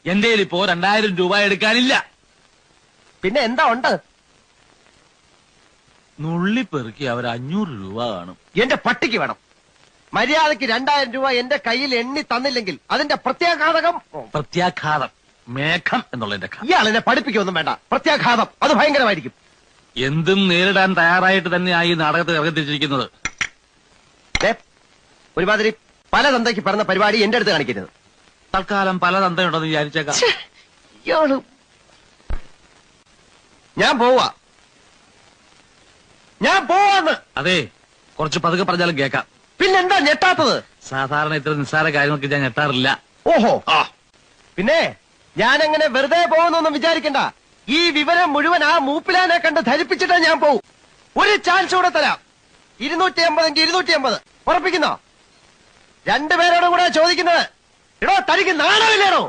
എന്റെ ഇപ്പോ 2000 രൂപ എടുക്കാനില്ല. പിന്നെ എന്താ ഉണ്ട്? നുള്ളിപ്പെറുക്കി അവർ 500 രൂപ കാണും. എന്റെ പട്ടിക്ക് വേണം. മര്യാദക്ക് 2000 രൂപ എന്റെ കയ്യിൽ എണ്ണി തന്നില്ലെങ്കിൽ അതിന്റെ പ്രത്യാഘാതകം. പ്രത്യാഘാതം മേഘം എന്നുള്ളതിന്റെ ഇയാൾ എന്നെ പഠിപ്പിക്കൊന്നും വേണ്ട. പ്രത്യാഘാതം അത് ഭയങ്കരമായിരിക്കും. എന്തും നേരിടാൻ തയ്യാറായിട്ട് തന്നെയായി നാടകത്തിൽ ഇറങ്ങിത്തിരിച്ചിരിക്കുന്നത്. ഒരുമാതിരി പല തന്തയ്ക്ക് പറഞ്ഞ പരിപാടി എന്റെ അടുത്ത് കാണിക്കരുത്. തൽക്കാലം പല തന്തയുണ്ടെന്ന് വിചാരിച്ചേക്കാം. ഞാൻ പോവാന്ന്. അതെ, കുറച്ച് പതുക്കെ പറഞ്ഞാലും കേൾക്കാം. പിന്നെന്താ ഞെട്ടാത്തത്? സാധാരണ ഇത്ര നിസ്സാര കാര്യങ്ങൾക്ക് ഞാൻ ഞെട്ടാറില്ല. ഓഹോ, പിന്നെ ഞാനങ്ങനെ വെറുതെ പോകുന്നൊന്നും വിചാരിക്കണ്ട. ഈ വിവരം മുഴുവൻ ആ മൂപ്പിലാനെ കണ്ട് ധരിപ്പിച്ചിട്ടേ ഞാൻ പോവും. ഒരു ചാൻസ് കൂടെ തരാം. 250 250 ഉറപ്പിക്കുന്നോ? രണ്ടുപേരോടും കൂടെ ചോദിക്കുന്നത്. എടോ, തനിക്ക് നാണമില്ലേണോ?